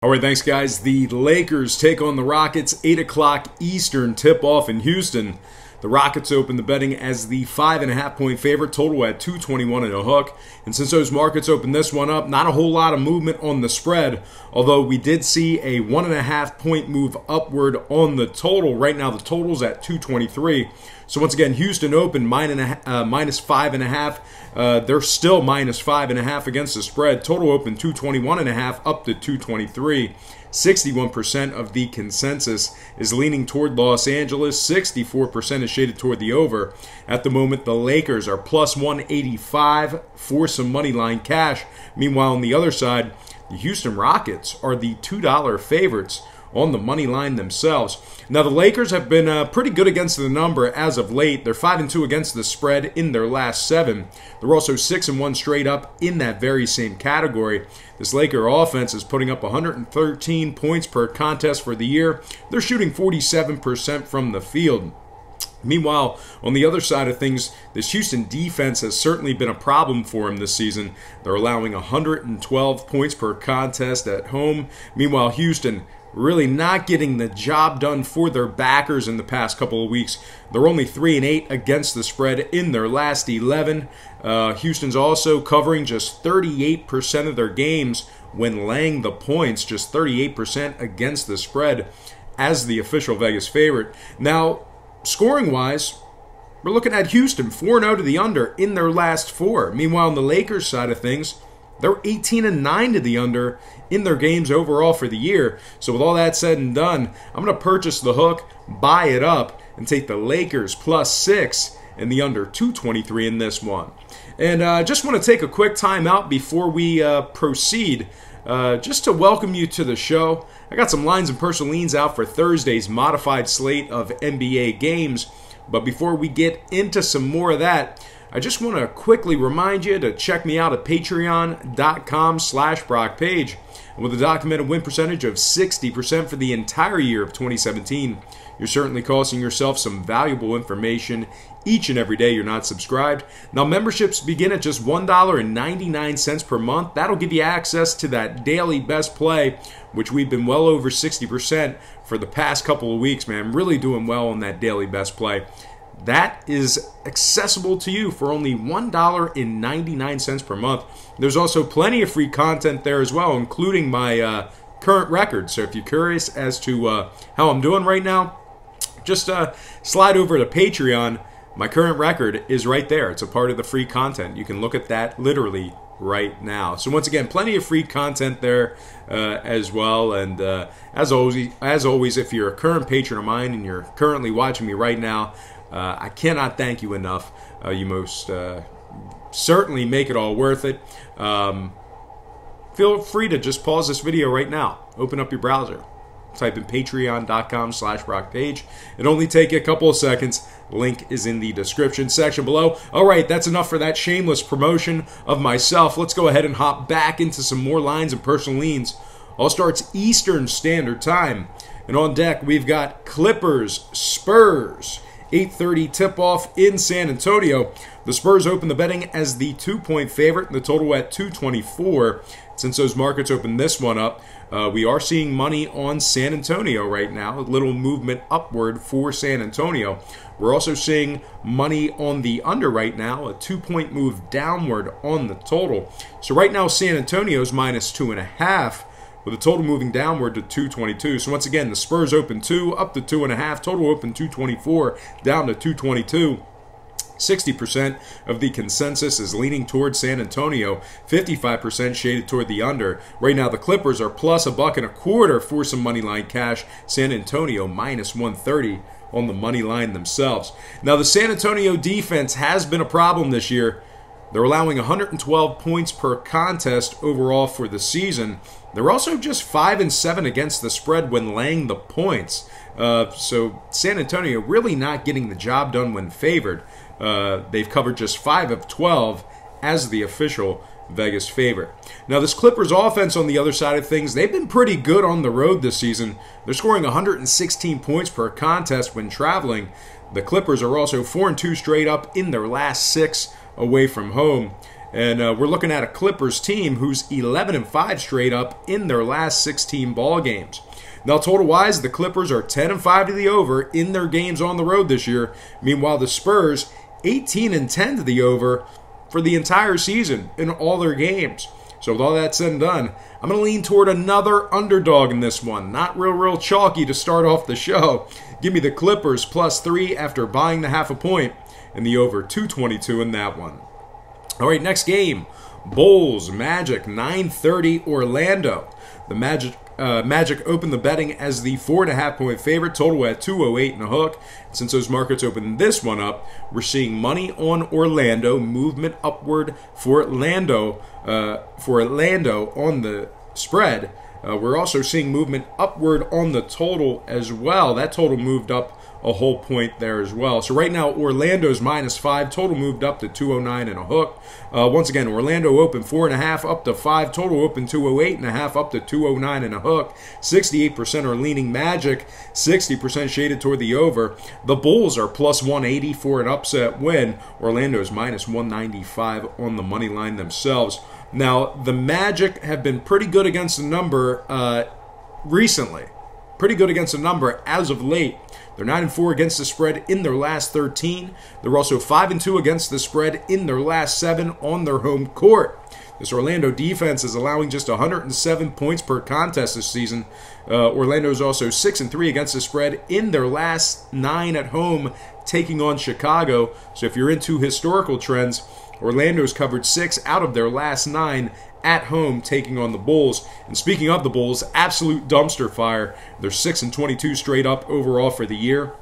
All right, thanks, guys. The Lakers take on the Rockets, 8 o'clock Eastern tip-off in Houston. The Rockets open the betting as the 5.5-point favorite, total at 221 and a hook. And since those markets opened this one up, not a whole lot of movement on the spread, although we did see a 1.5-point move upward on the total. Right now, the total's at 223. So once again, Houston opened minus 5.5. They're still minus 5.5 against the spread. Total open 221.5 up to 223. 61% of the consensus is leaning toward Los Angeles. 64% is shaded toward the over. At the moment, the Lakers are plus 185 for some money line cash. Meanwhile, on the other side, the Houston Rockets are the $2 favorites on the money line themselves. Now, the Lakers have been pretty good against the number as of late. They're 5-2 against the spread in their last 7. They're also 6-1 straight up in that very same category. This Laker offense is putting up 113 points per contest for the year. They're shooting 47% from the field. Meanwhile, on the other side of things, this Houston defense has certainly been a problem for him this season. They're allowing 112 points per contest at home. Meanwhile, Houston really not getting the job done for their backers in the past couple of weeks. They're only 3-8 against the spread in their last 11. Houston's also covering just 38% of their games when laying the points, just 38% against the spread as the official Vegas favorite. Now, scoring-wise, we're looking at Houston 4-0 to the under in their last 4. Meanwhile, on the Lakers side of things, they're 18-9 to the under in their games overall for the year. So with all that said and done, I'm going to purchase the hook, buy it up, and take the Lakers plus 6 and the under 223 in this one. And I just want to take a quick time out before we proceed, just to welcome you to the show. I got some lines and personal leans out for Thursday's modified slate of NBA games. But before we get into some more of that, I just want to quickly remind you to check me out at patreon.com/BrockPage. And with a documented win percentage of 60% for the entire year of 2017, you're certainly costing yourself some valuable information each and every day you're not subscribed. Now, memberships begin at just $1.99 per month. That'll give you access to that daily best play, which we've been well over 60% for the past couple of weeks, man. Really doing well on that daily best play. That is accessible to you for only $1.99 per month. There's also plenty of free content there as well, including my current record. So if you're curious as to how I'm doing right now, just slide over to Patreon. My current record is right there. It's a part of the free content. You can look at that literally right now. So once again, plenty of free content there as well. And as always, if you're a current patron of mine and you're currently watching me right now, I cannot thank you enough. You most certainly make it all worth it. Feel free to just pause this video right now. Open up your browser. Type in patreon.com/BrockPage. It'll only take you a couple of seconds. Link is in the description section below. All right, that's enough for that shameless promotion of myself. Let's go ahead and hop back into some more lines and personal leans. All starts Eastern Standard Time. And on deck, we've got Clippers, Spurs. 8:30 tip-off in San Antonio. The Spurs open the betting as the 2-point favorite, and the total at 224. Since those markets opened this one up, we are seeing money on San Antonio right now. A little movement upward for San Antonio. We're also seeing money on the under right now, a 2-point move downward on the total. So right now, San Antonio's minus 2.5. with the total moving downward to 222. So once again, the Spurs open 2, up to 2.5. Total open 224, down to 222. 60% of the consensus is leaning toward San Antonio. 55% shaded toward the under. Right now, the Clippers are plus $1.25 for some money line cash. San Antonio minus 130 on the money line themselves. Now, the San Antonio defense has been a problem this year. They're allowing 112 points per contest overall for the season. They're also just 5-7 against the spread when laying the points. So San Antonio really not getting the job done when favored. They've covered just 5 of 12 as the official Vegas favorite. Now, this Clippers offense on the other side of things, they've been pretty good on the road this season. They're scoring 116 points per contest when traveling. The Clippers are also 4-2 straight up in their last 6 away from home. And we're looking at a Clippers team who's 11-5 straight up in their last 16 ball games. Now, total-wise, the Clippers are 10-5 to the over in their games on the road this year. Meanwhile, the Spurs, 18-10 to the over for the entire season in all their games. So with all that said and done, I'm going to lean toward another underdog in this one. Not real chalky to start off the show. Give me the Clippers +3 after buying the half a point and the over 222 in that one. All right, next game. Bulls, Magic, 9:30 Orlando. The Magic opened the betting as the 4.5-point favorite, total at 208 and a hook. Since those markets opened this one up, we're seeing money on Orlando, movement upward for Orlando on the spread. We're also seeing movement upward on the total as well. That total moved up a whole point there as well. So right now, Orlando's -5. Total moved up to 209 and a hook. Once again, Orlando open 4.5 up to 5. Total open 208 and a half up to 209 and a hook. 68% are leaning Magic. 60% shaded toward the over. The Bulls are +180 for an upset win. Orlando's -195 on the money line themselves. Now, the Magic have been pretty good against the number recently. Pretty good against the number as of late. They're 9-4 against the spread in their last 13. They're also 5-2 against the spread in their last 7 on their home court. This Orlando defense is allowing just 107 points per contest this season. Orlando is also 6-3 against the spread in their last 9 at home, taking on Chicago. So if you're into historical trends, Orlando's covered 6 out of their last 9 at home, taking on the Bulls. And speaking of the Bulls, absolute dumpster fire. They're 6-22 straight up overall for the year.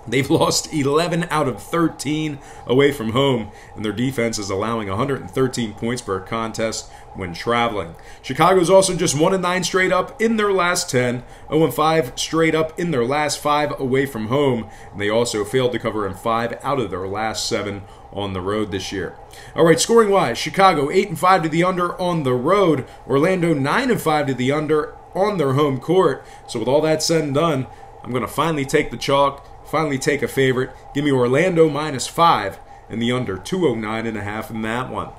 They've lost 11 out of 13 away from home, and their defense is allowing 113 points per contest when traveling. Chicago's also just 1-9 straight up in their last 10, 0-5 straight up in their last 5 away from home, and they also failed to cover in 5 out of their last 7 on the road this year. All right, scoring-wise, Chicago 8-5 to the under on the road. Orlando 9-5 to the under on their home court. So with all that said and done, I'm going to finally take the chalk, finally take a favorite. Give me Orlando -5 and the under 209.5 in that one.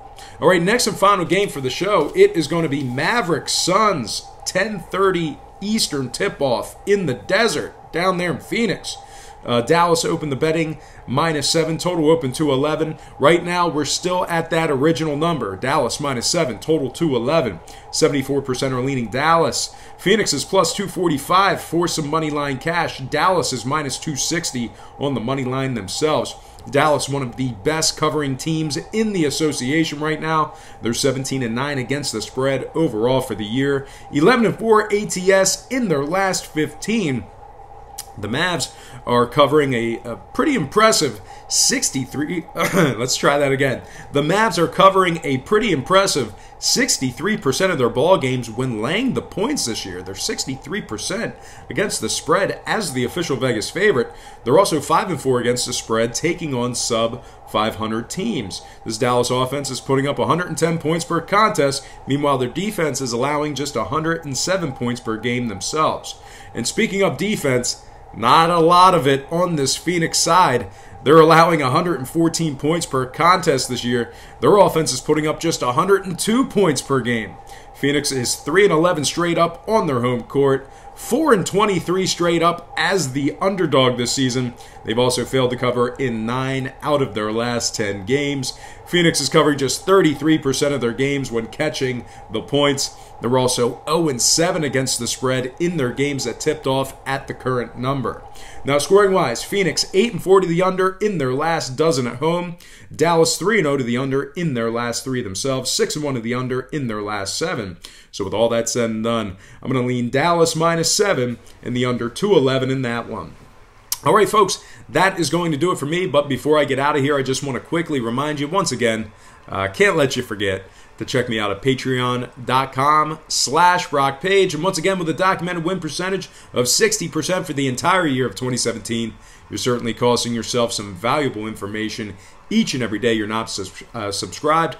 All right, next and final game for the show. It is going to be Mavericks Suns, 10:30 Eastern tip-off in the desert down there in Phoenix. Dallas opened the betting -7, total open 211. Right now, we're still at that original number. Dallas -7, total 211. 74% are leaning Dallas. Phoenix is +245 for some money line cash. Dallas is -260 on the money line themselves. Dallas, one of the best covering teams in the association right now. They're 17-9 against the spread overall for the year. 11-4 ATS in their last 15. The Mavs are covering a pretty impressive 63. Let's try that again. The Mavs are covering a pretty impressive 63% of their ball games when laying the points this year. They're 63% against the spread as the official Vegas favorite. They're also 5-4 against the spread, taking on sub 500 teams. This Dallas offense is putting up 110 points per contest. Meanwhile, their defense is allowing just 107 points per game themselves. And speaking of defense, not a lot of it on this Phoenix side. They're allowing 114 points per contest this year. Their offense is putting up just 102 points per game. Phoenix is 3-11 straight up on their home court, 4-23 straight up as the underdog this season. They've also failed to cover in 9 out of their last 10 games. Phoenix is covering just 33% of their games when catching the points. They're also 0-7 against the spread in their games that tipped off at the current number. Now, scoring-wise, Phoenix 8-4 to the under in their last dozen at home. Dallas 3-0 to the under in their last 3 themselves. 6-1 to the under in their last 7. So with all that said and done, I'm going to lean Dallas -7 and the under 211 in that one. All right, folks, that is going to do it for me. But before I get out of here, I just want to quickly remind you once again, can't let you forget to check me out at patreon.com/BrockPage. And once again, with a documented win percentage of 60% for the entire year of 2017, you're certainly costing yourself some valuable information each and every day you're not subscribed.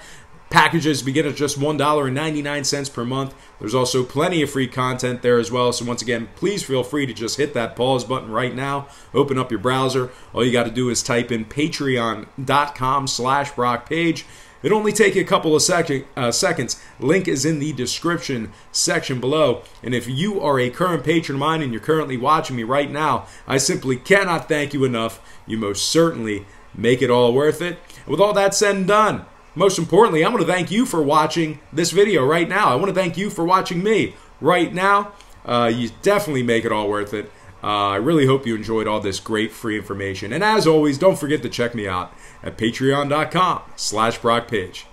Packages begin at just $1.99 per month. There's also plenty of free content there as well. So once again, please feel free to just hit that pause button right now. Open up your browser. All you got to do is type in patreon.com/BrockPage. It'll only take you a couple of seconds. Link is in the description section below. And if you are a current patron of mine and you're currently watching me right now, I simply cannot thank you enough. You most certainly make it all worth it. And with all that said and done, most importantly, I want to thank you for watching this video right now. I want to thank you for watching me right now. You definitely make it all worth it. I really hope you enjoyed all this great free information. And as always, don't forget to check me out at patreon.com/BrockPage.